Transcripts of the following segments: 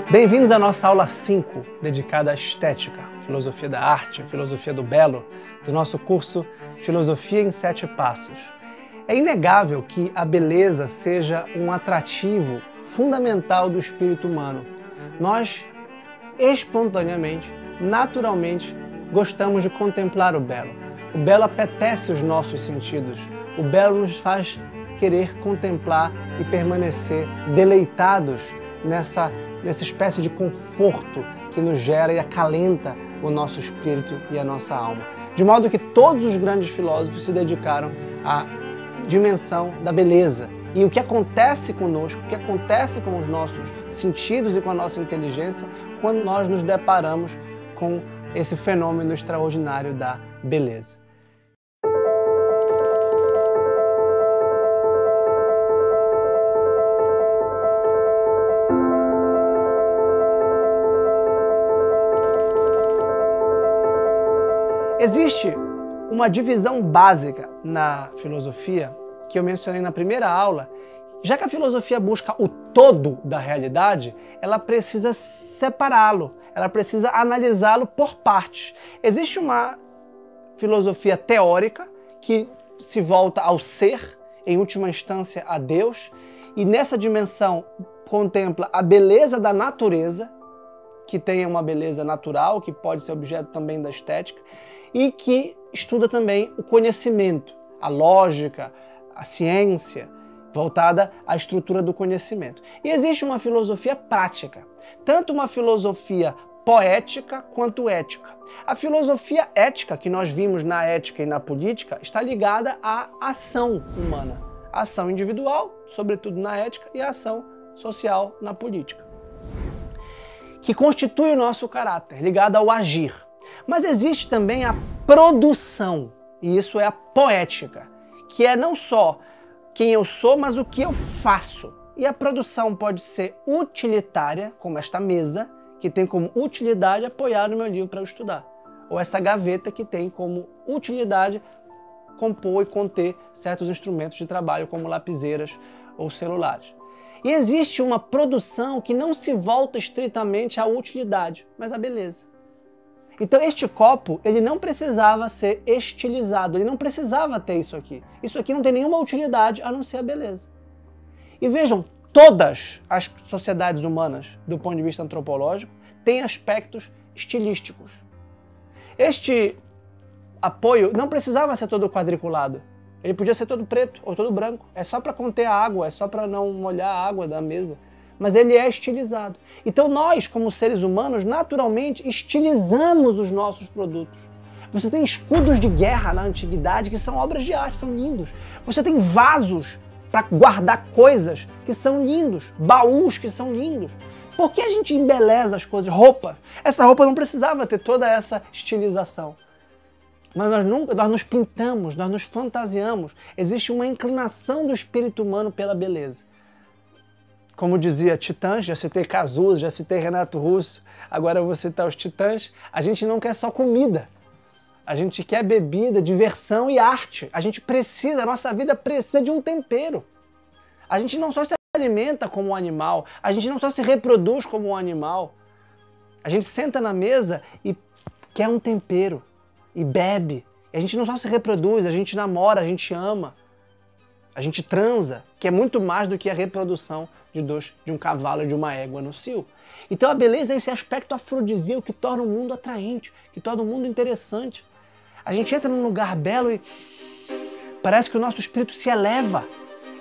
Bem-vindos à nossa aula 5, dedicada à estética, filosofia da arte, filosofia do belo, do nosso curso Filosofia em 7 Passos. É inegável que a beleza seja um atrativo fundamental do espírito humano. Nós, espontaneamente, naturalmente, gostamos de contemplar o belo. O belo apetece os nossos sentidos. O belo nos faz querer contemplar e permanecer deleitados nessa espécie de conforto que nos gera e acalenta o nosso espírito e a nossa alma. De modo que todos os grandes filósofos se dedicaram à dimensão da beleza. E o que acontece conosco, o que acontece com os nossos sentidos e com a nossa inteligência quando nós nos deparamos com esse fenômeno extraordinário da beleza. Existe uma divisão básica na filosofia que eu mencionei na primeira aula. Já que a filosofia busca o todo da realidade, ela precisa separá-lo, ela precisa analisá-lo por partes. Existe uma filosofia teórica que se volta ao ser, em última instância a Deus, e nessa dimensão contempla a beleza da natureza, que tem uma beleza natural, que pode ser objeto também da estética, e que estuda também o conhecimento, a lógica, a ciência, voltada à estrutura do conhecimento. E existe uma filosofia prática, tanto uma filosofia poética quanto ética. A filosofia ética, que nós vimos na ética e na política, está ligada à ação humana, a ação individual, sobretudo na ética, e a ação social na política, que constitui o nosso caráter, ligado ao agir. Mas existe também a produção, e isso é a poética, que é não só quem eu sou, mas o que eu faço. E a produção pode ser utilitária, como esta mesa, que tem como utilidade apoiar no meu livro para eu estudar. Ou essa gaveta que tem como utilidade compor e conter certos instrumentos de trabalho, como lapiseiras ou celulares. E existe uma produção que não se volta estritamente à utilidade, mas à beleza. Então este copo, ele não precisava ser estilizado, ele não precisava ter isso aqui. Isso aqui não tem nenhuma utilidade a não ser a beleza. E vejam, todas as sociedades humanas, do ponto de vista antropológico, têm aspectos estilísticos. Este apoio não precisava ser todo quadriculado. Ele podia ser todo preto ou todo branco. É só para conter a água, é só para não molhar a água da mesa. Mas ele é estilizado. Então nós, como seres humanos, naturalmente estilizamos os nossos produtos. Você tem escudos de guerra na antiguidade que são obras de arte, são lindos. Você tem vasos para guardar coisas que são lindos, baús que são lindos. Por que a gente embeleza as coisas? Roupa. Essa roupa não precisava ter toda essa estilização. Mas nós nos pintamos, nós nos fantasiamos. Existe uma inclinação do espírito humano pela beleza. Como dizia Titãs, já citei Cazuza, já citei Renato Russo, agora eu vou citar os Titãs, a gente não quer só comida. A gente quer bebida, diversão e arte. A gente precisa, a nossa vida precisa de um tempero. A gente não só se alimenta como um animal, a gente não só se reproduz como um animal. A gente senta na mesa e quer um tempero e bebe. E a gente não só se reproduz, a gente namora, a gente ama. A gente transa, que é muito mais do que a reprodução de um cavalo e de uma égua no cio. Então a beleza é esse aspecto afrodisíaco que torna o mundo atraente, que torna o mundo interessante. A gente entra num lugar belo e parece que o nosso espírito se eleva.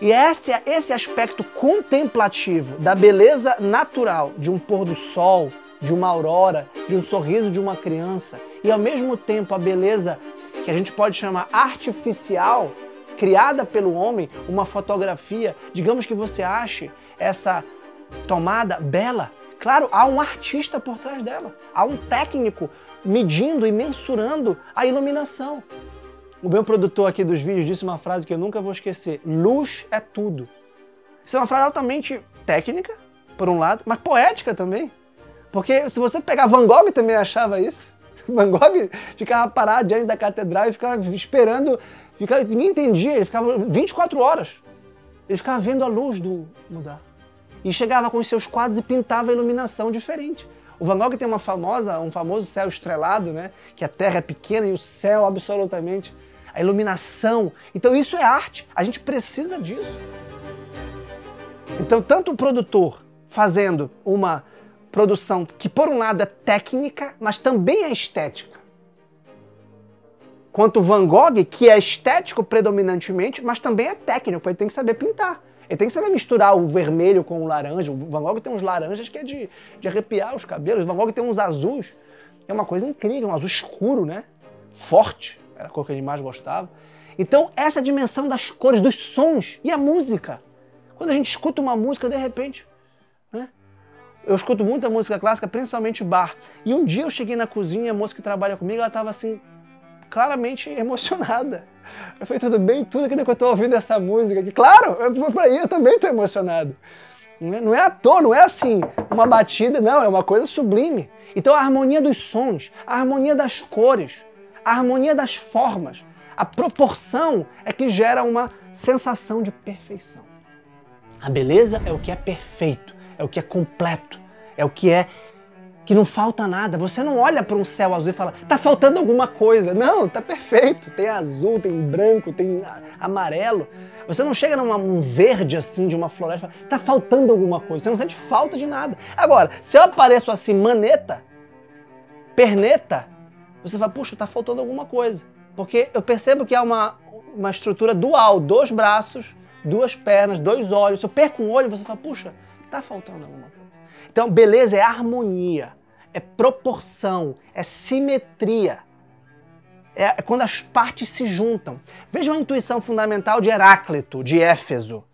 E esse aspecto contemplativo da beleza natural de um pôr do sol, de uma aurora, de um sorriso de uma criança, e ao mesmo tempo a beleza que a gente pode chamar artificial, criada pelo homem, uma fotografia, digamos que você ache essa tomada bela. Claro, há um artista por trás dela, há um técnico medindo e mensurando a iluminação. O meu produtor aqui dos vídeos disse uma frase que eu nunca vou esquecer: luz é tudo. Isso é uma frase altamente técnica, por um lado, mas poética também. Porque se você pegar Van Gogh também achava isso. Van Gogh ficava parado diante da catedral e ficava esperando, ninguém entendia, ele ficava 24 horas. Ele ficava vendo a luz mudar. E chegava com os seus quadros e pintava a iluminação diferente. O Van Gogh tem um famoso céu estrelado, né? Que a terra é pequena e o céu absolutamente. A iluminação. Então isso é arte. A gente precisa disso. Então tanto o produtor fazendo uma produção que por um lado é técnica, mas também é estética. Quanto o Van Gogh, que é estético predominantemente, mas também é técnico, ele tem que saber pintar. Ele tem que saber misturar o vermelho com o laranja. O Van Gogh tem uns laranjas que é de arrepiar os cabelos. O Van Gogh tem uns azuis, que é uma coisa incrível, um azul escuro, né? Forte, era a cor que ele mais gostava. Então, essa dimensão das cores, dos sons e a música. Quando a gente escuta uma música, de repente, né? Eu escuto muita música clássica, principalmente bar. E um dia eu cheguei na cozinha, a moça que trabalha comigo, ela estava assim, claramente emocionada. Eu falei, tudo bem? Tudo aquilo que eu estou ouvindo essa música aqui. Claro, eu também estou emocionado. Não é à toa, não é assim, uma batida, não, é uma coisa sublime. Então a harmonia dos sons, a harmonia das cores, a harmonia das formas, a proporção é que gera uma sensação de perfeição. A beleza é o que é perfeito, é o que é completo, é o que não falta nada. Você não olha para um céu azul e fala, tá faltando alguma coisa. Não, tá perfeito. Tem azul, tem branco, tem amarelo. Você não chega num verde assim de uma floresta e fala, tá faltando alguma coisa. Você não sente falta de nada. Agora, se eu apareço assim, maneta, perneta, você fala, puxa, tá faltando alguma coisa. Porque eu percebo que há uma estrutura dual, 2 braços, 2 pernas, 2 olhos. Se eu perco um olho, você fala, puxa, tá faltando alguma coisa. Então, beleza é harmonia, é proporção, é simetria. É quando as partes se juntam. Veja uma intuição fundamental de Heráclito, de Éfeso,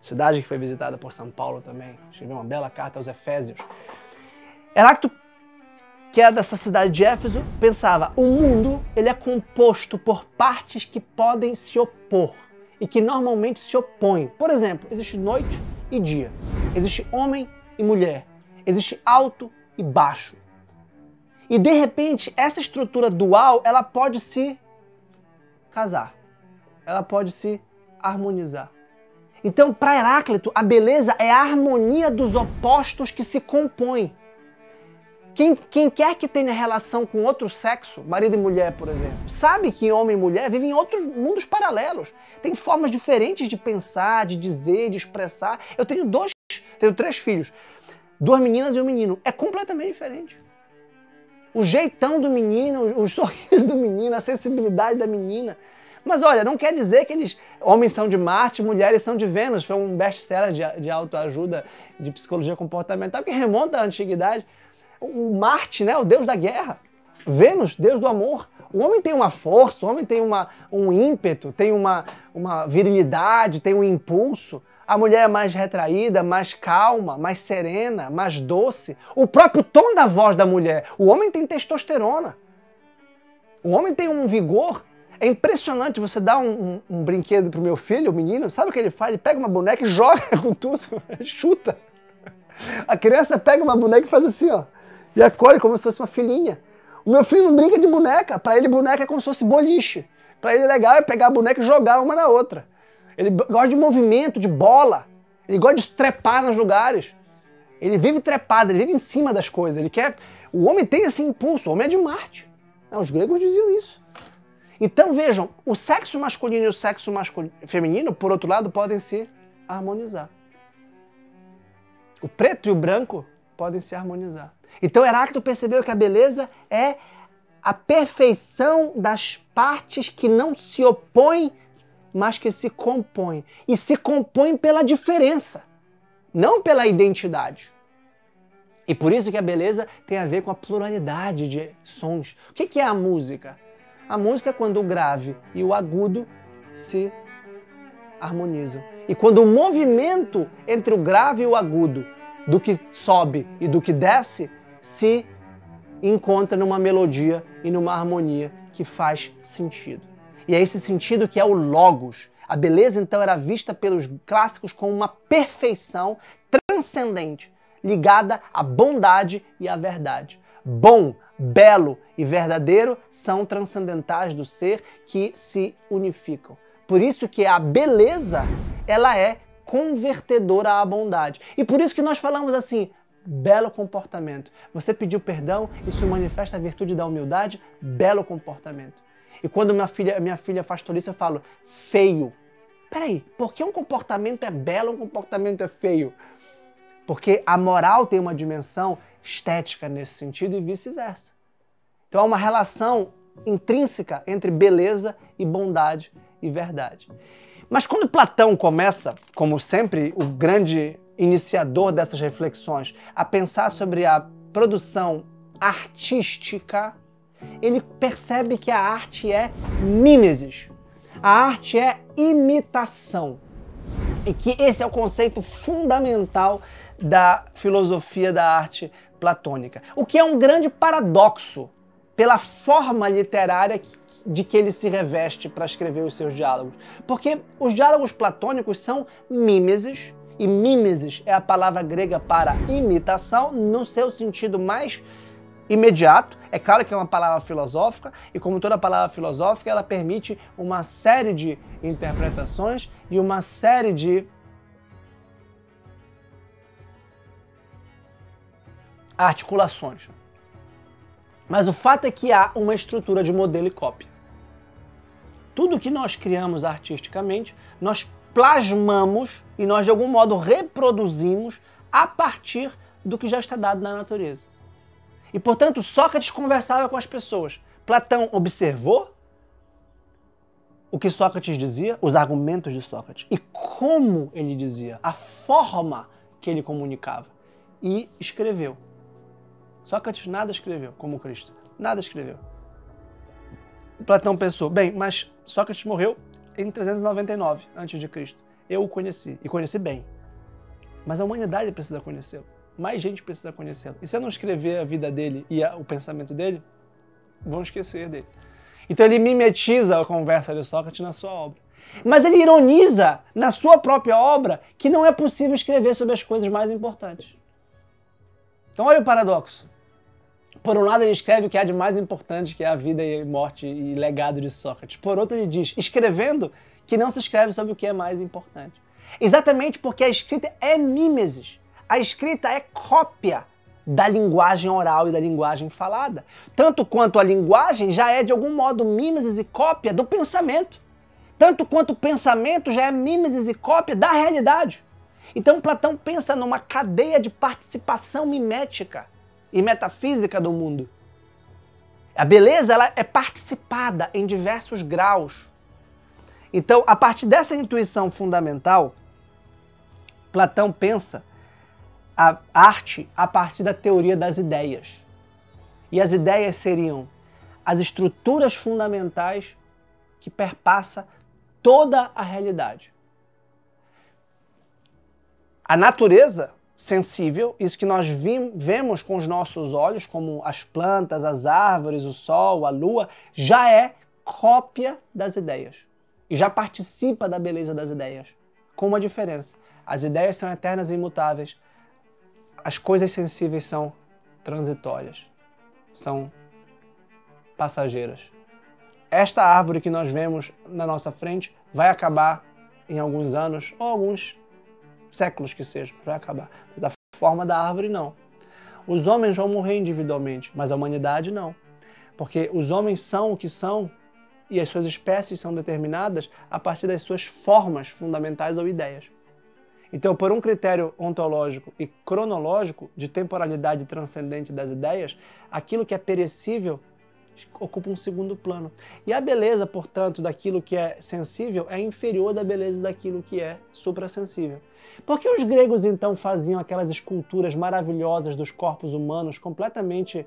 cidade que foi visitada por São Paulo também. Escreveu uma bela carta aos Efésios. Heráclito, que é dessa cidade de Éfeso, pensava, o mundo ele é composto por partes que podem se opor e que normalmente se opõem. Por exemplo, existe noite e dia, existe homem e mulher, existe alto e baixo. E de repente, essa estrutura dual, ela pode se casar, ela pode se harmonizar. Então, para Heráclito, a beleza é a harmonia dos opostos que se compõem. Quem quer que tenha relação com outro sexo, marido e mulher, por exemplo, sabe que homem e mulher vivem em outros mundos paralelos. Tem formas diferentes de pensar, de dizer, de expressar. Eu tenho 3 filhos, 2 meninas e um menino. É completamente diferente. O jeitão do menino, o sorriso do menino, a sensibilidade da menina. Mas olha, não quer dizer que homens são de Marte, mulheres são de Vênus. Foi um best-seller de autoajuda, de psicologia comportamental, que remonta à antiguidade. O Marte, né, o deus da guerra. Vênus, deus do amor. O homem tem uma força, o homem tem um ímpeto, tem uma virilidade, tem um impulso. A mulher é mais retraída, mais calma, mais serena, mais doce. O próprio tom da voz da mulher. O homem tem testosterona. O homem tem um vigor. É impressionante, você dá um brinquedo pro meu filho, o menino, sabe o que ele faz? Ele pega uma boneca e joga com tudo, chuta. A criança pega uma boneca e faz assim, ó, e acolhe como se fosse uma filhinha. O meu filho não brinca de boneca, para ele boneca é como se fosse boliche. Para ele legal é pegar a boneca e jogar uma na outra. Ele gosta de movimento, de bola. Ele gosta de trepar nos lugares. Ele vive trepado, ele vive em cima das coisas. Ele quer. O homem tem esse impulso, o homem é de Marte. Os gregos diziam isso. Então vejam, o sexo masculino e o sexo feminino, por outro lado, podem se harmonizar. O preto e o branco podem se harmonizar. Então Heráclito percebeu que a beleza é a perfeição das partes que não se opõem, mas que se compõem. E se compõem pela diferença, não pela identidade. E por isso que a beleza tem a ver com a pluralidade de sons. O que é a música? A música é quando o grave e o agudo se harmonizam. E quando o movimento entre o grave e o agudo, do que sobe e do que desce, se encontra numa melodia e numa harmonia que faz sentido. E é esse sentido que é o logos. A beleza, então, era vista pelos clássicos como uma perfeição transcendente, ligada à bondade e à verdade. Bom, belo e verdadeiro são transcendentais do ser que se unificam. Por isso que a beleza, ela é convertedora à bondade. E por isso que nós falamos assim, belo comportamento. Você pediu perdão, isso manifesta a virtude da humildade, belo comportamento. E quando minha filha faz tolice, eu falo, feio. Peraí, por que um comportamento é belo e um comportamento é feio? Porque a moral tem uma dimensão estética nesse sentido e vice-versa. Então há uma relação intrínseca entre beleza e bondade e verdade. Mas quando Platão começa, como sempre o grande iniciador dessas reflexões, a pensar sobre a produção artística, ele percebe que a arte é mimesis. A arte é imitação. E que esse é o conceito fundamental da filosofia da arte platônica. O que é um grande paradoxo pela forma literária de que ele se reveste para escrever os seus diálogos. Porque os diálogos platônicos são mimesis, e mimesis é a palavra grega para imitação no seu sentido mais imediato. É claro que é uma palavra filosófica, e como toda palavra filosófica, ela permite uma série de interpretações e uma série de articulações. Mas o fato é que há uma estrutura de modelo e cópia. Tudo que nós criamos artisticamente, nós plasmamos e nós de algum modo reproduzimos a partir do que já está dado na natureza. E portanto, Sócrates conversava com as pessoas. Platão observou o que Sócrates dizia, os argumentos de Sócrates, e como ele dizia, a forma que ele comunicava, e escreveu. Sócrates nada escreveu, como Cristo. Nada escreveu. Platão pensou, bem, mas Sócrates morreu em 399 a.C. Eu o conheci, e conheci bem. Mas a humanidade precisa conhecê-lo. Mais gente precisa conhecê-lo. E se eu não escrever a vida dele e o pensamento dele, vão esquecer dele. Então ele mimetiza a conversa de Sócrates na sua obra. Mas ele ironiza na sua própria obra que não é possível escrever sobre as coisas mais importantes. Então olha o paradoxo. Por um lado ele escreve o que há de mais importante, que é a vida e morte e legado de Sócrates. Por outro ele diz, escrevendo, que não se escreve sobre o que é mais importante. Exatamente porque a escrita é mimesis. A escrita é cópia da linguagem oral e da linguagem falada. Tanto quanto a linguagem já é de algum modo mimesis e cópia do pensamento. Tanto quanto o pensamento já é mimesis e cópia da realidade. Então Platão pensa numa cadeia de participação mimética e metafísica do mundo. A beleza ela é participada em diversos graus. Então, a partir dessa intuição fundamental, Platão pensa a arte a partir da teoria das ideias. E as ideias seriam as estruturas fundamentais que perpassa toda a realidade. A natureza sensível, isso que nós vemos com os nossos olhos, como as plantas, as árvores, o sol, a lua, já é cópia das ideias. E já participa da beleza das ideias. Com uma diferença. As ideias são eternas e imutáveis. As coisas sensíveis são transitórias. São passageiras. Esta árvore que nós vemos na nossa frente vai acabar em alguns anos, ou alguns séculos que sejam, vai acabar. Mas a forma da árvore não. Os homens vão morrer individualmente, mas a humanidade não. Porque os homens são o que são e as suas espécies são determinadas a partir das suas formas fundamentais ou ideias. Então, por um critério ontológico e cronológico de temporalidade transcendente das ideias, aquilo que é perecível ocupa um segundo plano. E a beleza, portanto, daquilo que é sensível é inferior da beleza daquilo que é suprassensível. Por que os gregos, então, faziam aquelas esculturas maravilhosas dos corpos humanos completamente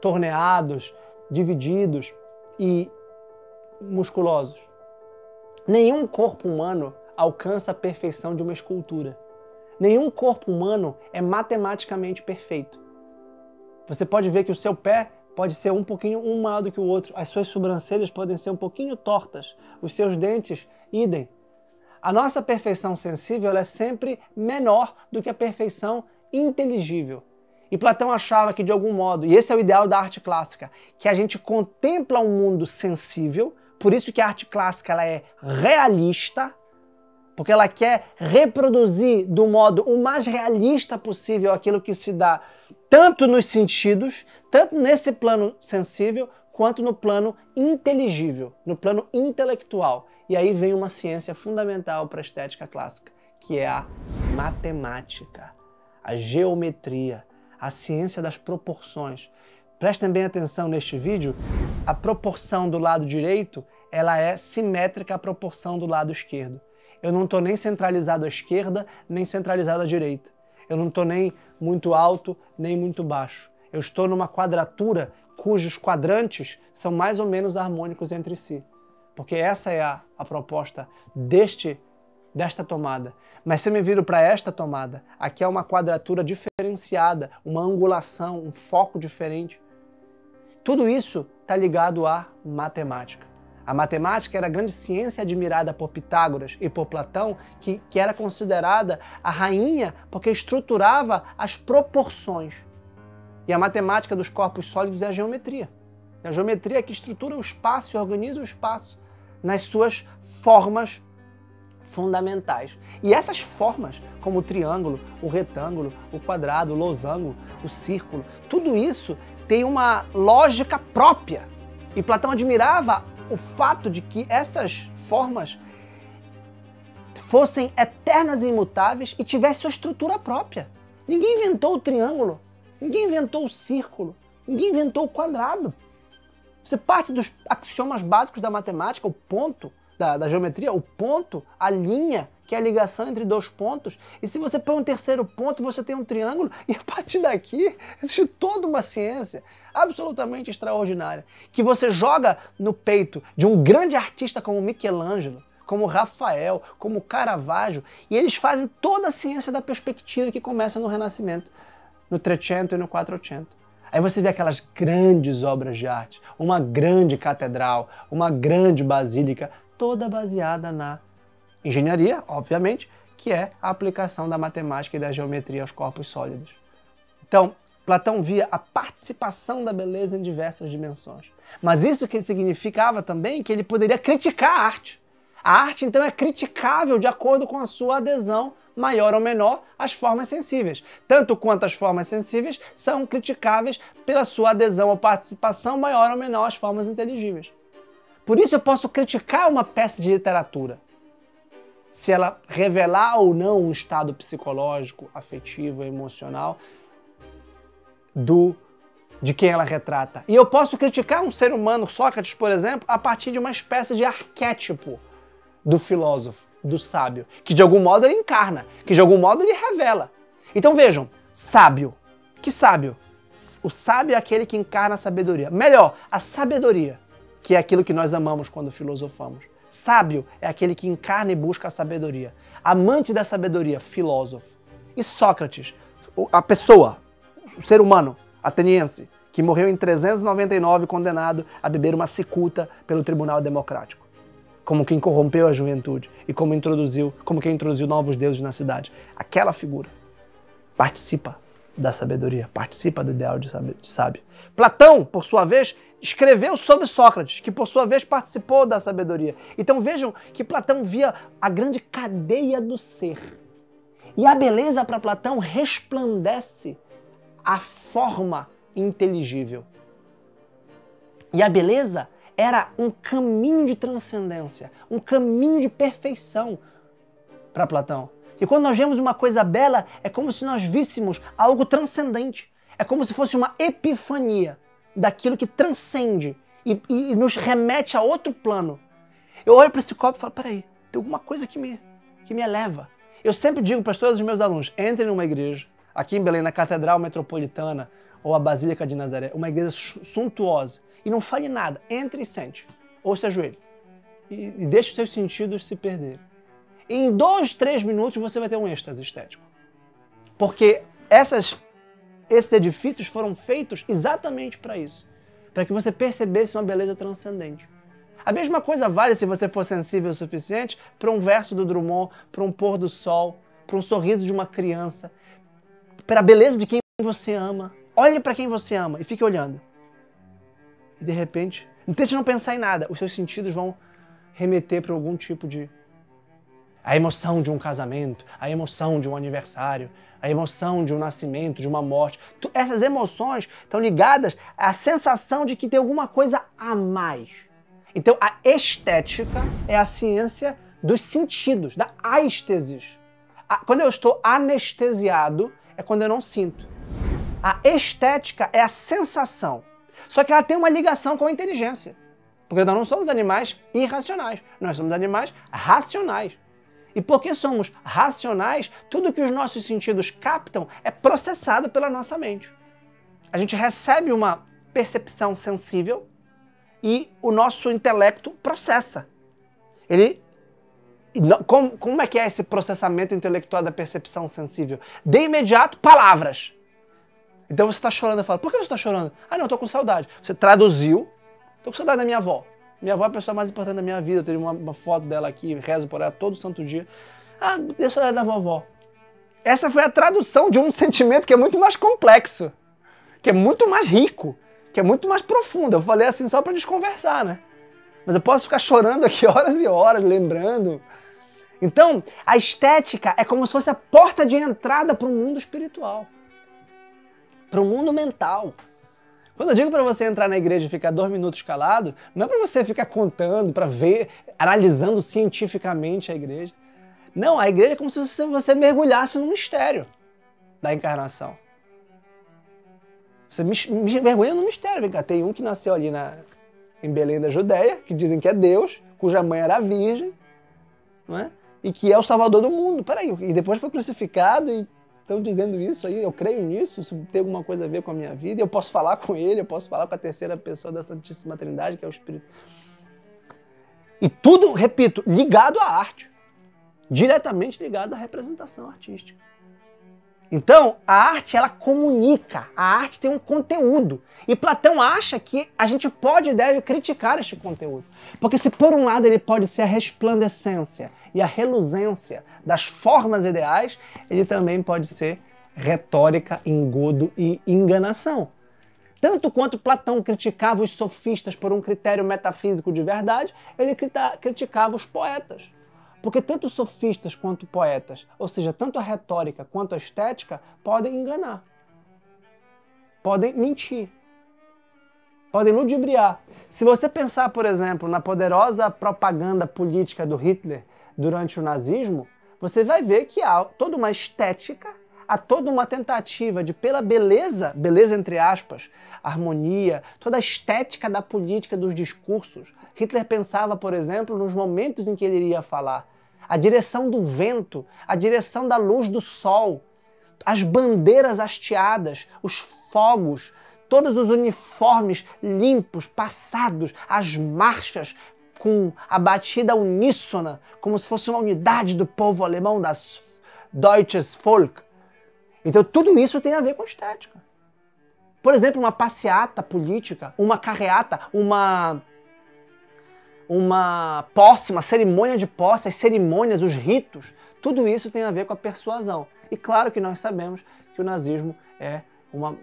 torneados, divididos e musculosos? Nenhum corpo humano alcança a perfeição de uma escultura. Nenhum corpo humano é matematicamente perfeito. Você pode ver que o seu pé pode ser um maior do que o outro, as suas sobrancelhas podem ser um pouquinho tortas, os seus dentes, idem. a nossa perfeição sensível ela é sempre menor do que a perfeição inteligível. E Platão achava que, de algum modo, e esse é o ideal da arte clássica, que a gente contempla um mundo sensível, por isso que a arte clássica ela é realista, porque ela quer reproduzir do modo o mais realista possível aquilo que se dá tanto nos sentidos, tanto nesse plano sensível, quanto no plano inteligível, no plano intelectual. E aí vem uma ciência fundamental para a estética clássica, que é a matemática, a geometria, a ciência das proporções. Prestem bem atenção neste vídeo, a proporção do lado direito ela é simétrica à proporção do lado esquerdo. Eu não estou nem centralizado à esquerda, nem centralizado à direita. Eu não estou nem muito alto, nem muito baixo. Eu estou numa quadratura cujos quadrantes são mais ou menos harmônicos entre si. Porque essa é a proposta desta tomada. Mas se eu me viro para esta tomada, aqui é uma quadratura diferenciada, uma angulação, um foco diferente. Tudo isso está ligado à matemática. A matemática era a grande ciência admirada por Pitágoras e por Platão, que era considerada a rainha porque estruturava as proporções. E a matemática dos corpos sólidos é a geometria. É a geometria que estrutura o espaço e organiza o espaço nas suas formas fundamentais. E essas formas, como o triângulo, o retângulo, o quadrado, o losango, o círculo, tudo isso tem uma lógica própria. E Platão admirava o fato de que essas formas fossem eternas e imutáveis e tivessem sua estrutura própria. Ninguém inventou o triângulo, ninguém inventou o círculo, ninguém inventou o quadrado. Você parte dos axiomas básicos da matemática, o ponto, da geometria, o ponto, a linha, que é a ligação entre dois pontos, e se você põe um terceiro ponto, você tem um triângulo, e a partir daqui existe toda uma ciência absolutamente extraordinária, que você joga no peito de um grande artista como Michelangelo, como Rafael, como Caravaggio, e eles fazem toda a ciência da perspectiva que começa no Renascimento, no Trecento e no Quattrocento. Aí você vê aquelas grandes obras de arte, uma grande catedral, uma grande basílica, toda baseada na engenharia, obviamente, que é a aplicação da matemática e da geometria aos corpos sólidos. Então, Platão via a participação da beleza em diversas dimensões. Mas isso que significava também que ele poderia criticar a arte. A arte, então, é criticável de acordo com a sua adesão maior ou menor às formas sensíveis. Tanto quanto as formas sensíveis são criticáveis pela sua adesão ou participação maior ou menor às formas inteligíveis. Por isso eu posso criticar uma peça de literatura, se ela revelar ou não um estado psicológico, afetivo, emocional de quem ela retrata. E eu posso criticar um ser humano, Sócrates, por exemplo, a partir de uma espécie de arquétipo do filósofo, do sábio, que de algum modo ele encarna, que de algum modo ele revela. Então vejam, sábio. Que sábio? O sábio é aquele que encarna a sabedoria. Melhor, a sabedoria, que é aquilo que nós amamos quando filosofamos. Sábio é aquele que encarna e busca a sabedoria. Amante da sabedoria, filósofo. E Sócrates, a pessoa, o ser humano ateniense, que morreu em 399 condenado a beber uma cicuta pelo Tribunal Democrático. Como quem corrompeu a juventude e como quem introduziu novos deuses na cidade. Aquela figura participa da sabedoria, participa do ideal de sábio. Platão, por sua vez, escreveu sobre Sócrates, que por sua vez participou da sabedoria. Então vejam que Platão via a grande cadeia do ser. E a beleza para Platão resplandece a forma inteligível. E a beleza era um caminho de transcendência, um caminho de perfeição para Platão. E quando nós vemos uma coisa bela, é como se nós víssemos algo transcendente. É como se fosse uma epifania daquilo que transcende e nos remete a outro plano. Eu olho para esse copo e falo, peraí, tem alguma coisa que me eleva. Eu sempre digo para todos os meus alunos, entrem numa igreja, aqui em Belém, na Catedral Metropolitana ou a Basílica de Nazaré, uma igreja suntuosa, e não fale nada, entre e sente, ou se ajoelhe, e deixe os seus sentidos se perderem. E em 2, 3 minutos você vai ter um êxtase estético. Porque esses edifícios foram feitos exatamente para isso, para que você percebesse uma beleza transcendente. A mesma coisa vale, se você for sensível o suficiente, para um verso do Drummond, para um pôr do sol, para um sorriso de uma criança, para a beleza de quem você ama. Olhe para quem você ama e fique olhando. E de repente, não tente não pensar em nada, os seus sentidos vão remeter para algum tipo de... A emoção de um casamento, a emoção de um aniversário, a emoção de um nascimento, de uma morte. Essas emoções estão ligadas à sensação de que tem alguma coisa a mais. Então a estética é a ciência dos sentidos, da aestesis. Quando eu estou anestesiado, é quando eu não sinto. A estética é a sensação. Só que ela tem uma ligação com a inteligência. Porque nós não somos animais irracionais, nós somos animais racionais. E porque somos racionais, tudo que os nossos sentidos captam é processado pela nossa mente. A gente recebe uma percepção sensível e o nosso intelecto processa. Como é que é esse processamento intelectual da percepção sensível? De imediato, palavras. Então você está chorando e fala, por que você está chorando? Ah, não, eu estou com saudade. Você traduziu, estou com saudade da minha avó. Minha avó é a pessoa mais importante da minha vida, eu tenho uma foto dela aqui, rezo por ela todo santo dia. Ah, eu saudade da vovó. Essa foi a tradução de um sentimento que é muito mais complexo, que é muito mais rico, que é muito mais profundo. Eu falei assim só para desconversar, né? Mas eu posso ficar chorando aqui horas e horas, lembrando. Então, a estética é como se fosse a porta de entrada para o mundo espiritual, para o mundo mental. Quando eu digo para você entrar na igreja e ficar 2 minutos calado, não é para você ficar contando, para ver, analisando cientificamente a igreja. Não, a igreja é como se você mergulhasse no mistério da encarnação. Você mergulha no mistério. Vem cá, tem um que nasceu ali em Belém da Judéia, que dizem que é Deus, cuja mãe era virgem, não é? E que é o Salvador do mundo. Peraí, e depois foi crucificado e estão dizendo isso aí, eu creio nisso, isso tem alguma coisa a ver com a minha vida, eu posso falar com ele, eu posso falar com a terceira pessoa da Santíssima Trindade, que é o Espírito. E tudo, repito, ligado à arte. Diretamente ligado à representação artística. Então, a arte, ela comunica, a arte tem um conteúdo. E Platão acha que a gente pode e deve criticar este conteúdo. Porque se por um lado ele pode ser a resplandecência e a reluzência das formas ideais, ele também pode ser retórica, engodo e enganação. Tanto quanto Platão criticava os sofistas por um critério metafísico de verdade, ele criticava os poetas. Porque tanto sofistas quanto poetas, ou seja, tanto a retórica quanto a estética, podem enganar, podem mentir, podem ludibriar. Se você pensar, por exemplo, na poderosa propaganda política do Hitler durante o nazismo, você vai ver que há toda uma estética, há toda uma tentativa de, pela beleza, beleza entre aspas, harmonia, toda a estética da política, dos discursos. Hitler pensava, por exemplo, nos momentos em que ele iria falar. A direção do vento, a direção da luz do sol, as bandeiras hasteadas, os fogos, todos os uniformes limpos, passados, as marchas com a batida uníssona, como se fosse uma unidade do povo alemão, das Deutsches Volk. Então tudo isso tem a ver com estética. Por exemplo, uma passeata política, uma carreata, uma posse, uma cerimônia de posse, as cerimônias, os ritos, tudo isso tem a ver com a persuasão. E claro que nós sabemos que o nazismo é uma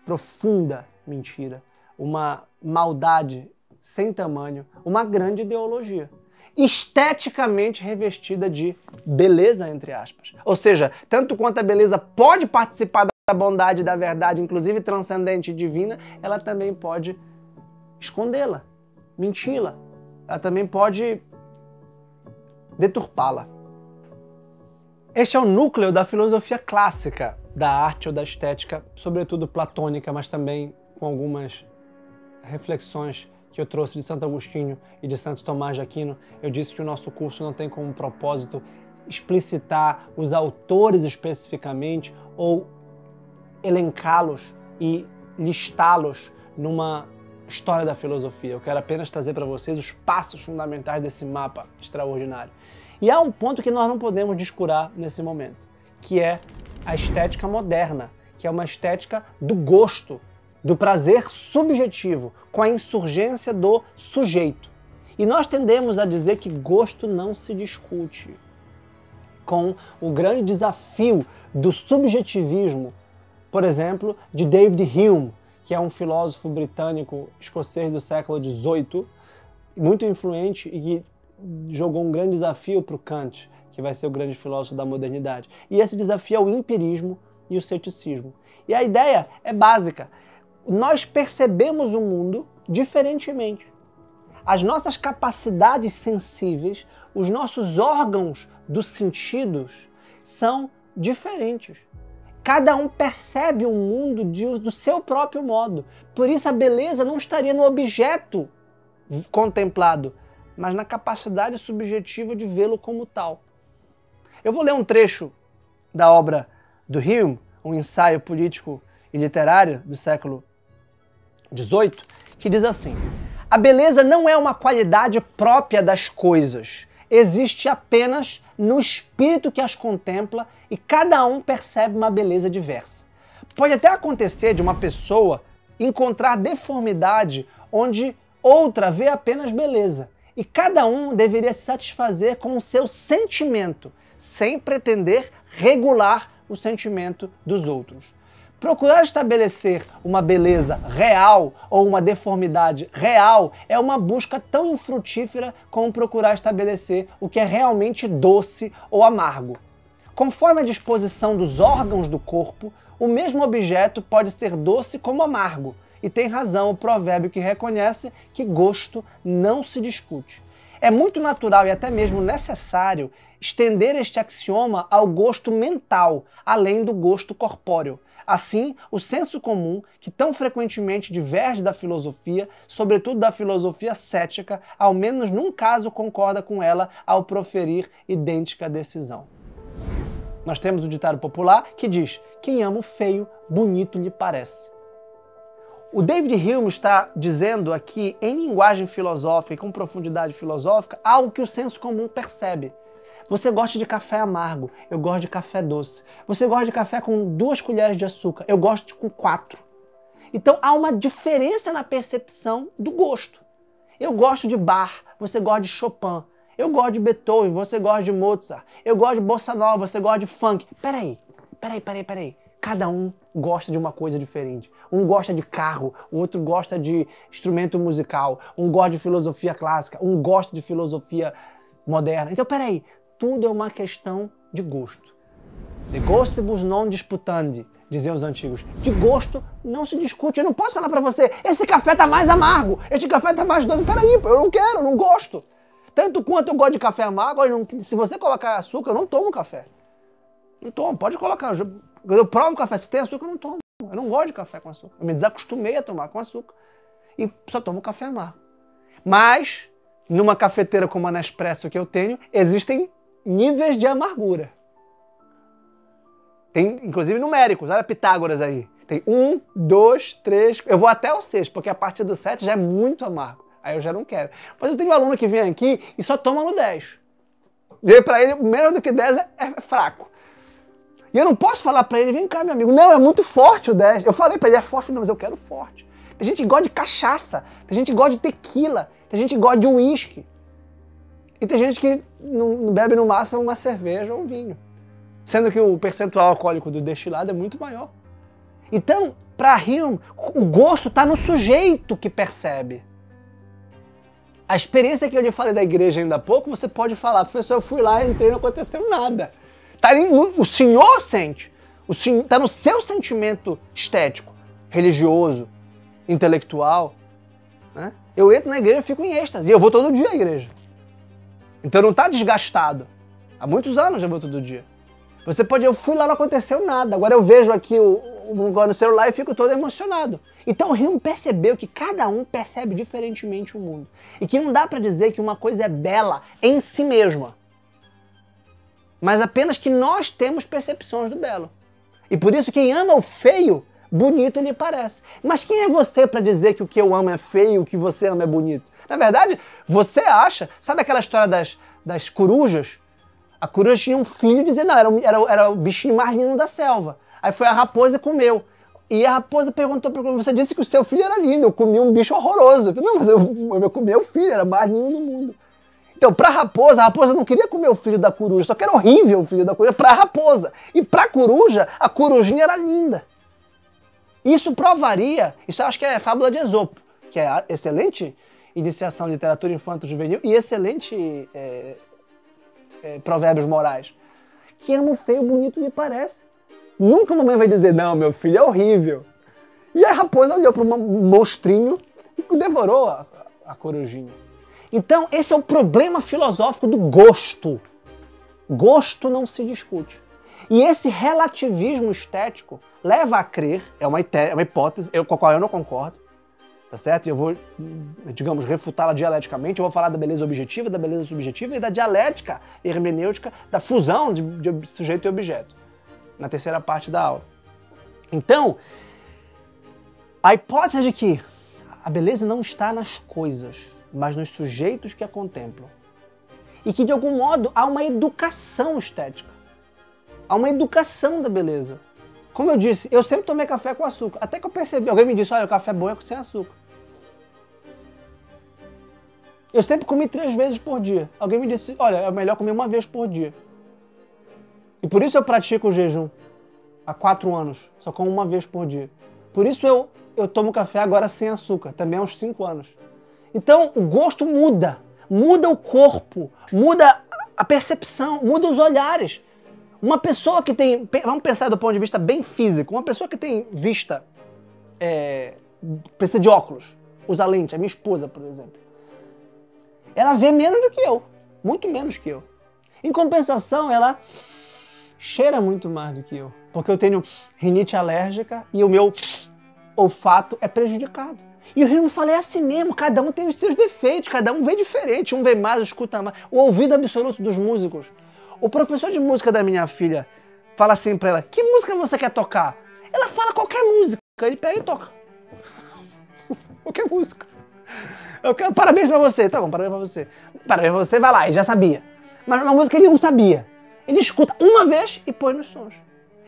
profunda mentira, uma maldade sem tamanho, uma grande ideologia, esteticamente revestida de beleza, entre aspas. Ou seja, tanto quanto a beleza pode participar da bondade e da verdade, inclusive transcendente e divina, ela também pode escondê-la, menti-la. Ela também pode deturpá-la. Este é o núcleo da filosofia clássica, da arte ou da estética, sobretudo platônica, mas também com algumas reflexões que eu trouxe de Santo Agostinho e de Santo Tomás de Aquino. Eu disse que o nosso curso não tem como propósito explicitar os autores especificamente ou elencá-los e listá-los numa história da filosofia. Eu quero apenas trazer para vocês os passos fundamentais desse mapa extraordinário. E há um ponto que nós não podemos descurar nesse momento, que é a estética moderna, que é uma estética do gosto, do prazer subjetivo, com a insurgência do sujeito. E nós tendemos a dizer que gosto não se discute, com o grande desafio do subjetivismo, por exemplo, de David Hume, que é um filósofo britânico escocês do século XVIII, muito influente e que jogou um grande desafio para o Kant, que vai ser o grande filósofo da modernidade. E esse desafio é o empirismo e o ceticismo. E a ideia é básica. Nós percebemos o mundo diferentemente. As nossas capacidades sensíveis, os nossos órgãos dos sentidos são diferentes. Cada um percebe o mundo do seu próprio modo. Por isso a beleza não estaria no objeto contemplado, mas na capacidade subjetiva de vê-lo como tal. Eu vou ler um trecho da obra do Hume, um ensaio político e literário do século XVIII, que diz assim: a beleza não é uma qualidade própria das coisas, existe apenas no espírito que as contempla e cada um percebe uma beleza diversa. Pode até acontecer de uma pessoa encontrar deformidade onde outra vê apenas beleza, e cada um deveria se satisfazer com o seu sentimento, sem pretender regular o sentimento dos outros. Procurar estabelecer uma beleza real ou uma deformidade real é uma busca tão infrutífera como procurar estabelecer o que é realmente doce ou amargo. Conforme a disposição dos órgãos do corpo, o mesmo objeto pode ser doce como amargo, e tem razão o provérbio que reconhece que gosto não se discute. É muito natural e até mesmo necessário estender este axioma ao gosto mental, além do gosto corpóreo. Assim, o senso comum, que tão frequentemente diverge da filosofia, sobretudo da filosofia cética, ao menos num caso concorda com ela ao proferir idêntica decisão. Nós temos o ditado popular que diz: quem ama o feio, bonito lhe parece. O David Hume está dizendo aqui, em linguagem filosófica e com profundidade filosófica, algo que o senso comum percebe. Você gosta de café amargo, eu gosto de café doce. Você gosta de café com 2 colheres de açúcar, eu gosto com 4. Então há uma diferença na percepção do gosto. Eu gosto de Bach, você gosta de Chopin. Eu gosto de Beethoven, você gosta de Mozart. Eu gosto de bossa nova, você gosta de funk. Peraí. Cada um gosta de uma coisa diferente. Um gosta de carro, o outro gosta de instrumento musical. Um gosta de filosofia clássica, um gosta de filosofia moderna. Então peraí. Tudo é uma questão de gosto. De gustibus non disputandi, diziam os antigos. De gosto não se discute. Eu não posso falar para você, esse café tá mais amargo, esse café tá mais doce. Peraí, eu não quero, eu não gosto. Tanto quanto eu gosto de café amargo, se você colocar açúcar, eu não tomo café. Não tomo, pode colocar. Eu provo café, se tem açúcar, eu não tomo. Eu não gosto de café com açúcar. Eu me desacostumei a tomar com açúcar. E só tomo café amargo. Mas, numa cafeteira como a Nespresso que eu tenho, existem níveis de amargura. Tem, inclusive, numéricos. Olha Pitágoras aí. Tem 1, 2, 3... Eu vou até o 6, porque a partir do 7 já é muito amargo. Aí eu já não quero. Mas eu tenho um aluno que vem aqui e só toma no 10. E para ele, menos do que 10 é fraco. E eu não posso falar para ele, vem cá, meu amigo. Não, é muito forte o 10. Eu falei para ele, é forte, não, mas eu quero forte. Tem gente que gosta de cachaça. Tem gente que gosta de tequila. Tem gente que gosta de uísque. E tem gente que não bebe no máximo uma cerveja ou um vinho. Sendo que o percentual alcoólico do destilado é muito maior. Então, para Hume, o gosto está no sujeito que percebe. A experiência que eu lhe falei da igreja ainda há pouco, você pode falar, professor, eu fui lá, entrei, não aconteceu nada. O senhor sente. Está no seu sentimento estético, religioso, intelectual. Né? Eu entro na igreja e fico em êxtase. E eu vou todo dia à igreja. Então não está desgastado. Há muitos anos eu vou todo dia. Você pode, eu fui lá, não aconteceu nada. Agora eu vejo aqui no celular e fico todo emocionado. Então o Hume percebeu que cada um percebe diferentemente o mundo. E que não dá para dizer que uma coisa é bela em si mesma. Mas apenas que nós temos percepções do belo. E por isso quem ama o feio, bonito lhe parece. Mas quem é você para dizer que o que eu amo é feio e o que você ama é bonito? Na verdade, você acha... Sabe aquela história das corujas? A coruja tinha um filho e dizia, não, era o bichinho mais lindo da selva. Aí foi a raposa e comeu. E a raposa perguntou para você disse que o seu filho era lindo, eu comi um bicho horroroso. Eu falei, não, mas eu comi o filho, era mais lindo do mundo. Então, para a raposa não queria comer o filho da coruja, só que era horrível o filho da coruja para a raposa. E para a corujinha era linda. Isso provaria, isso eu acho que é fábula de Esopo, que é excelente iniciação em literatura infanto-juvenil e excelente provérbios morais. Que amo feio, bonito lhe parece. Nunca a mamãe vai dizer, não, meu filho é horrível. E a raposa olhou para um monstrinho e devorou a corujinha. Então, esse é o problema filosófico do gosto. Gosto não se discute. E esse relativismo estético leva a crer, é uma hipótese com a qual eu não concordo, tá certo? E eu vou, digamos, refutá-la dialeticamente. Eu vou falar da beleza objetiva, da beleza subjetiva e da dialética hermenêutica, da fusão de sujeito e objeto, na terceira parte da aula. Então, a hipótese de que a beleza não está nas coisas, mas nos sujeitos que a contemplam. E que, de algum modo, há uma educação estética. Há uma educação da beleza. Como eu disse, eu sempre tomei café com açúcar. Até que eu percebi, alguém me disse, olha, o café bom é sem açúcar. Eu sempre comi 3 vezes por dia. Alguém me disse, olha, é melhor comer 1 vez por dia. E por isso eu pratico o jejum. Há 4 anos. Só como 1 vez por dia. Por isso eu tomo café agora sem açúcar. Também há uns 5 anos. Então, o gosto muda. Muda o corpo. Muda a percepção. Muda os olhares. Uma pessoa que tem... Vamos pensar do ponto de vista bem físico. Uma pessoa que tem vista... precisa de óculos. Usa lente. A minha esposa, por exemplo. Ela vê menos do que eu. Muito menos que eu. Em compensação, ela cheira muito mais do que eu. Porque eu tenho rinite alérgica e o meu olfato é prejudicado. E o Rimo fala, é assim mesmo, cada um tem os seus defeitos, cada um vê diferente, um vê mais, escuta mais. O ouvido absoluto dos músicos. O professor de música da minha filha fala assim pra ela, que música você quer tocar? Ela fala qualquer música, ele pega e toca. Qualquer música. Eu quero parabéns pra você, tá bom, parabéns pra você. Parabéns pra você, vai lá, ele já sabia. Mas uma música ele não sabia. Ele escuta uma vez e põe nos sons.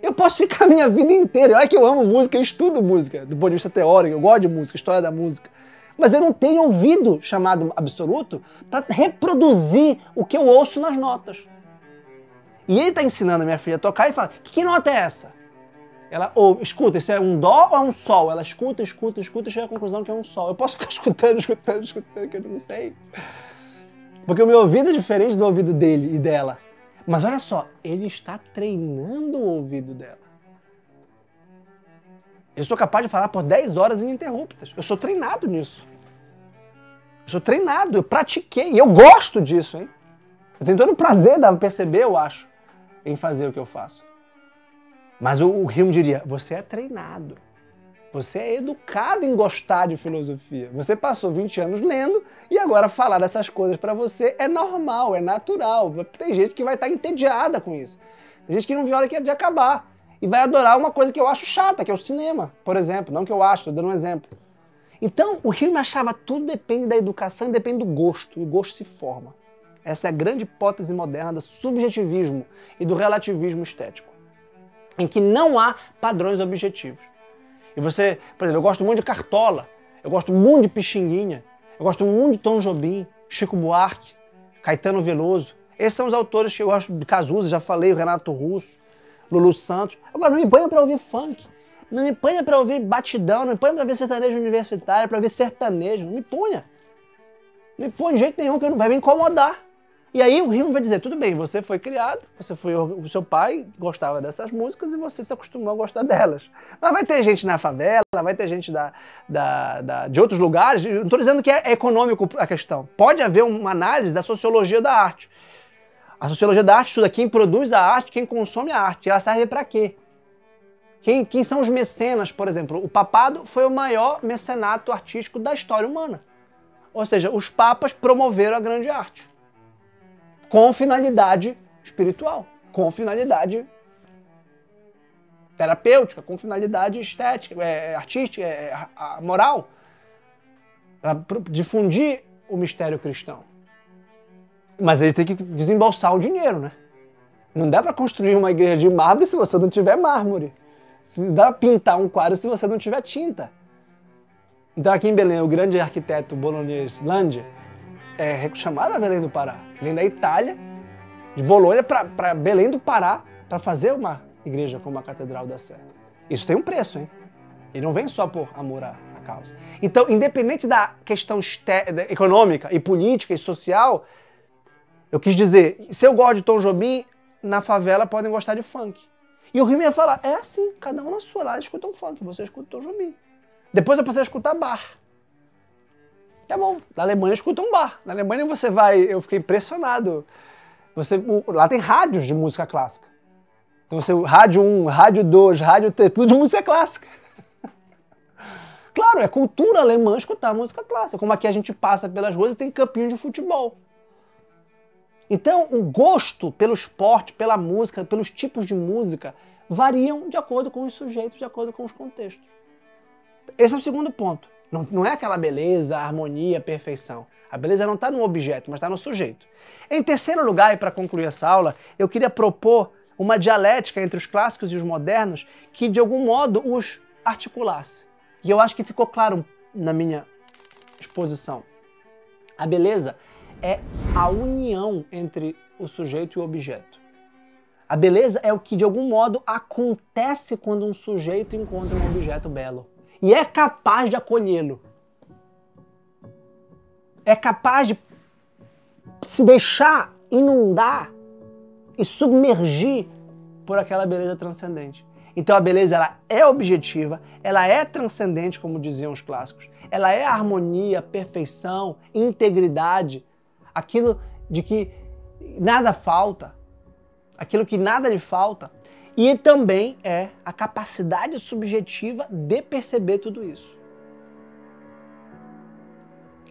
Eu posso ficar a minha vida inteira. Olha que eu amo música, eu estudo música, do ponto de vista teórico, eu gosto de música, história da música. Mas eu não tenho ouvido chamado absoluto para reproduzir o que eu ouço nas notas. E ele está ensinando a minha filha a tocar e fala, que nota é essa? Ela escuta, isso é um dó ou é um sol? Ela escuta e chega à conclusão que é um sol. Eu posso ficar escutando, que eu não sei. Porque o meu ouvido é diferente do ouvido dele e dela. Mas olha só, ele está treinando o ouvido dela. Eu sou capaz de falar por 10 horas ininterruptas. Eu sou treinado nisso. Eu sou treinado, eu pratiquei. E eu gosto disso, hein? Eu tenho todo o prazer de perceber, eu acho, em fazer o que eu faço. Mas o Rimo diria, você é treinado. Você é educado em gostar de filosofia. Você passou 20 anos lendo e agora falar dessas coisas para você é normal, é natural. Tem gente que vai estar entediada com isso. Tem gente que não vê a hora de acabar. E vai adorar uma coisa que eu acho chata, que é o cinema, por exemplo. Não que eu acho, estou dando um exemplo. Então, o Rimo achava tudo depende da educação e depende do gosto. E o gosto se forma. Essa é a grande hipótese moderna do subjetivismo e do relativismo estético. Em que não há padrões objetivos. E você, por exemplo, eu gosto muito de Cartola, eu gosto muito de Pixinguinha, eu gosto muito de Tom Jobim, Chico Buarque, Caetano Veloso. Esses são os autores que eu gosto, de Cazuza, já falei, o Renato Russo, Lulu Santos. Agora, não me ponha para ouvir funk, não me ponha para ouvir batidão, não me ponha para ouvir sertanejo universitário, para ouvir sertanejo, não me ponha. Não me ponha de jeito nenhum, que vai me incomodar. E aí o Rimo vai dizer, tudo bem, você foi criado, o seu pai gostava dessas músicas e você se acostumou a gostar delas. Mas vai ter gente na favela, vai ter gente de outros lugares, não estou dizendo que é econômico a questão. Pode haver uma análise da sociologia da arte. A sociologia da arte estuda quem produz a arte, quem consome a arte. E ela serve para quê? Quem são os mecenas, por exemplo? O papado foi o maior mecenato artístico da história humana. Ou seja, os papas promoveram a grande arte. Com finalidade espiritual, com finalidade terapêutica, com finalidade estética, artística, moral, para difundir o mistério cristão. Mas ele tem que desembolsar o dinheiro, né? Não dá para construir uma igreja de mármore se você não tiver mármore. Se dá pra pintar um quadro se você não tiver tinta. Então aqui em Belém, o grande arquiteto bolonês Landi é chamado a Belém do Pará. Vem da Itália, de Bolonha, para Belém do Pará, para fazer uma igreja como a Catedral da Sé. Isso tem um preço, hein? E não vem só por amor à causa. Então, independente da questão econômica e política e social, eu quis dizer, se eu gosto de Tom Jobim, na favela podem gostar de funk. E o Rio ia falar, é assim, cada um na sua, lá escuta um funk, você escuta Tom Jobim. Depois eu passei a escutar bar. É bom, na Alemanha escuta um bar. Na Alemanha você vai, eu fiquei impressionado. Lá tem rádios de música clássica. Então você, rádio 1, rádio 2, rádio 3, tudo de música clássica. Claro, é cultura alemã escutar música clássica. Como aqui a gente passa pelas ruas e tem campinho de futebol. Então, o gosto pelo esporte, pela música, pelos tipos de música, variam de acordo com os sujeitos, de acordo com os contextos. Esse é o segundo ponto. Não é aquela beleza, harmonia, perfeição. A beleza não está no objeto, mas está no sujeito. Em terceiro lugar, e para concluir essa aula, eu queria propor uma dialética entre os clássicos e os modernos que, de algum modo, os articulasse. E eu acho que ficou claro na minha exposição. A beleza é a união entre o sujeito e o objeto. A beleza é o que, de algum modo, acontece quando um sujeito encontra um objeto belo. E é capaz de acolhê-lo. É capaz de se deixar inundar e submergir por aquela beleza transcendente. Então a beleza ela é objetiva, ela é transcendente, como diziam os clássicos. Ela é harmonia, perfeição, integridade, aquilo de que nada falta, aquilo que nada lhe falta. E também é a capacidade subjetiva de perceber tudo isso.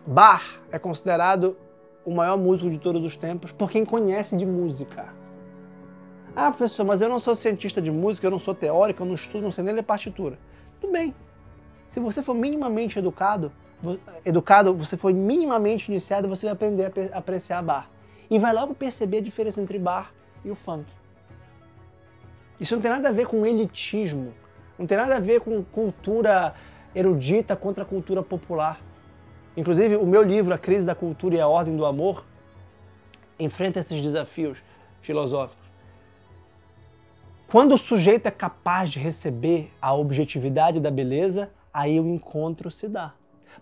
Bach é considerado o maior músico de todos os tempos por quem conhece de música. Ah, professor, mas eu não sou cientista de música, eu não sou teórico, eu não estudo, não sei nem ler partitura. Tudo bem. Se você for minimamente educado, você for minimamente iniciado, você vai aprender a apreciar Bach. E vai logo perceber a diferença entre Bach e o funk. Isso não tem nada a ver com elitismo, não tem nada a ver com cultura erudita contra a cultura popular. Inclusive, o meu livro, A Crise da Cultura e a Ordem do Amor, enfrenta esses desafios filosóficos. Quando o sujeito é capaz de receber a objetividade da beleza, aí o encontro se dá.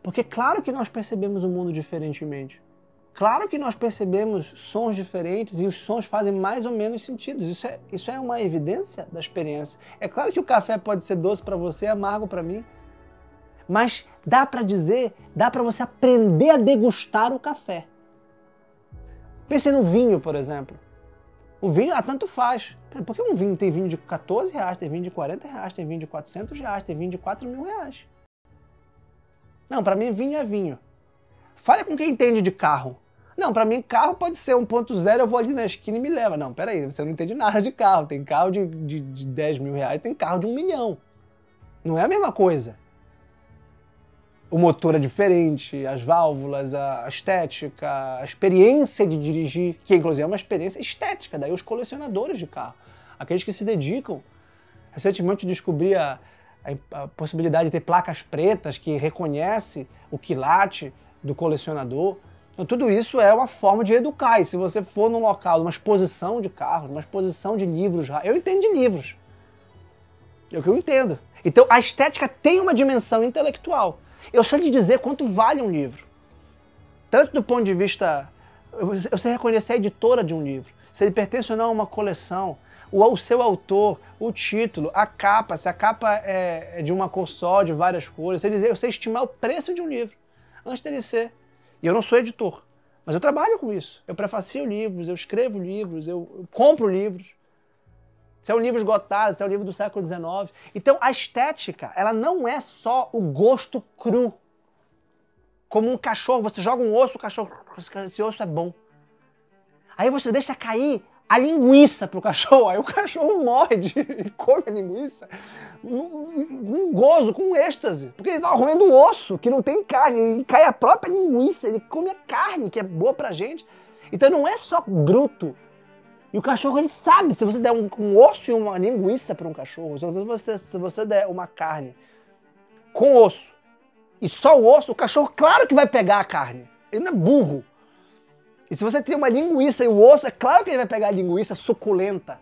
Porque claro que nós percebemos o mundo diferentemente. Claro que nós percebemos sons diferentes e os sons fazem mais ou menos sentido. Isso é uma evidência da experiência. É claro que o café pode ser doce para você e amargo para mim. Mas dá para dizer, dá para você aprender a degustar o café. Pense no vinho, por exemplo. O vinho, tanto faz. Por que um vinho tem vinho de R$14, tem vinho de R$40, tem vinho de R$400, tem vinho de R$4.000? Não, para mim vinho é vinho. Fale com quem entende de carro. Não, para mim carro pode ser 1.0, eu vou ali na esquina e me leva. Não, peraí, você não entende nada de carro. Tem carro de R$10.000, tem carro de R$1 milhão. Não é a mesma coisa. O motor é diferente, as válvulas, a estética, a experiência de dirigir, que inclusive é uma experiência estética, daí os colecionadores de carro, aqueles que se dedicam. Recentemente eu descobri a possibilidade de ter placas pretas que reconhece o quilate do colecionador. Então tudo isso é uma forma de educar. E se você for num local, numa exposição de carros, numa exposição de livros, eu entendo de livros. É o que eu entendo. Então a estética tem uma dimensão intelectual. Eu sei lhe dizer quanto vale um livro. Tanto do ponto de vista... Eu sei reconhecer a editora de um livro, se ele pertence ou não a uma coleção, o seu autor, o título, a capa, se a capa é de uma cor só, de várias cores. Eu sei estimar o preço de um livro antes dele ser. E eu não sou editor, mas eu trabalho com isso. Eu prefacio livros, eu escrevo livros, eu compro livros. Se é um livro esgotado, se é um livro do século XIX. Então, a estética, ela não é só o gosto cru. Como um cachorro, você joga um osso, o cachorro, esse osso é bom. Aí você deixa cair a linguiça pro cachorro, aí o cachorro morde e come a linguiça com gozo, com êxtase. Porque ele tá comendo o osso, que não tem carne, ele cai a própria linguiça, ele come a carne, que é boa pra gente. Então não é só bruto, E o cachorro, ele sabe, se você der um osso e uma linguiça para um cachorro, se você der uma carne com osso e só o osso, o cachorro, claro que vai pegar a carne. Ele não é burro. E se você tem uma linguiça e o osso, é claro que ele vai pegar a linguiça suculenta.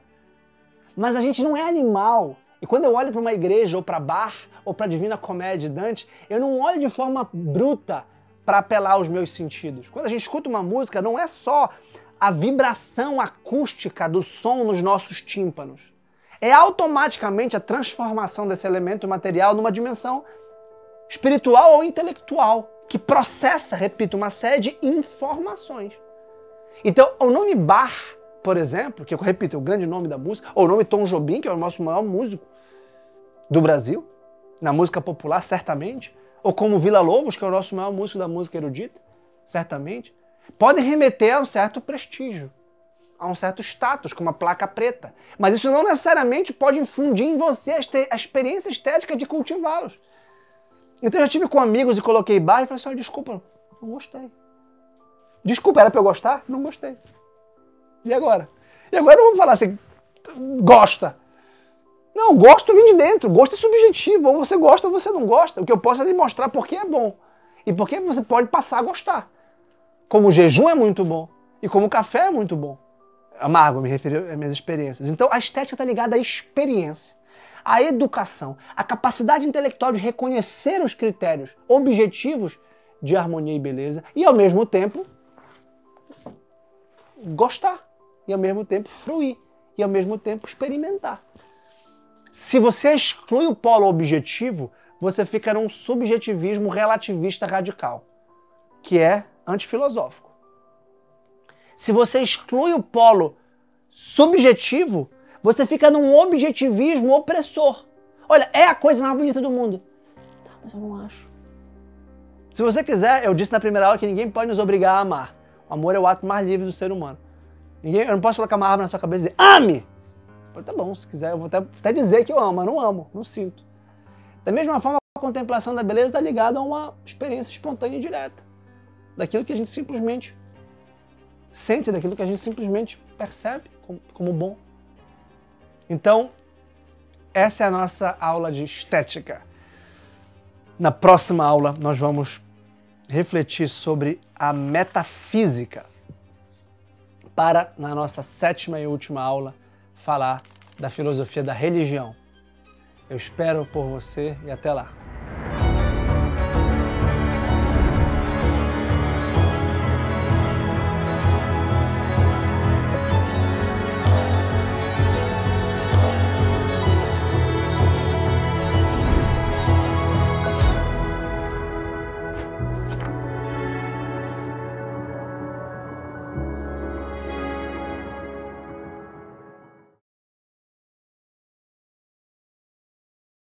Mas a gente não é animal. E quando eu olho para uma igreja, ou para bar, ou para a Divina Comédia de Dante, eu não olho de forma bruta para apelar aos meus sentidos. Quando a gente escuta uma música, não é só a vibração acústica do som nos nossos tímpanos. É automaticamente a transformação desse elemento material numa dimensão espiritual ou intelectual, que processa, repito, uma série de informações. Então, o nome Bach, por exemplo, que eu repito, é o grande nome da música, ou o nome Tom Jobim, que é o nosso maior músico do Brasil, na música popular, certamente, ou como Villa-Lobos, que é o nosso maior músico da música erudita, certamente, podem remeter a um certo prestígio, a um certo status, como a placa preta. Mas isso não necessariamente pode infundir em você a experiência estética de cultivá-los. Então eu já estive com amigos e coloquei Bach e falei assim, olha, desculpa, não gostei. Desculpa, era pra eu gostar? Não gostei. E agora? E agora eu vou falar assim, gosta. Não, gosto vem de dentro, gosto é subjetivo, ou você gosta ou você não gosta. O que eu posso é lhe mostrar por que é bom e por que você pode passar a gostar. Como o jejum é muito bom e como o café é muito bom. Amargo, me referi às minhas experiências. Então a estética está ligada à experiência, à educação, à capacidade intelectual de reconhecer os critérios objetivos de harmonia e beleza e ao mesmo tempo gostar, e ao mesmo tempo fruir, e ao mesmo tempo experimentar. Se você exclui o polo objetivo, você fica num subjetivismo relativista radical, que é antifilosófico. Se você exclui o polo subjetivo, você fica num objetivismo opressor. Olha, é a coisa mais bonita do mundo. Tá, mas eu não acho. Se você quiser, eu disse na primeira aula que ninguém pode nos obrigar a amar. O amor é o ato mais livre do ser humano. Eu não posso colocar uma arma na sua cabeça e dizer, ame! Tá bom, se quiser, eu vou até dizer que eu amo, mas não amo, não sinto. Da mesma forma, a contemplação da beleza está ligada a uma experiência espontânea e direta. Daquilo que a gente simplesmente sente, daquilo que a gente simplesmente percebe como bom. Então, essa é a nossa aula de estética. Na próxima aula, nós vamos refletir sobre a metafísica para, na nossa 7ª e última aula, falar da filosofia da religião. Eu espero por você e até lá.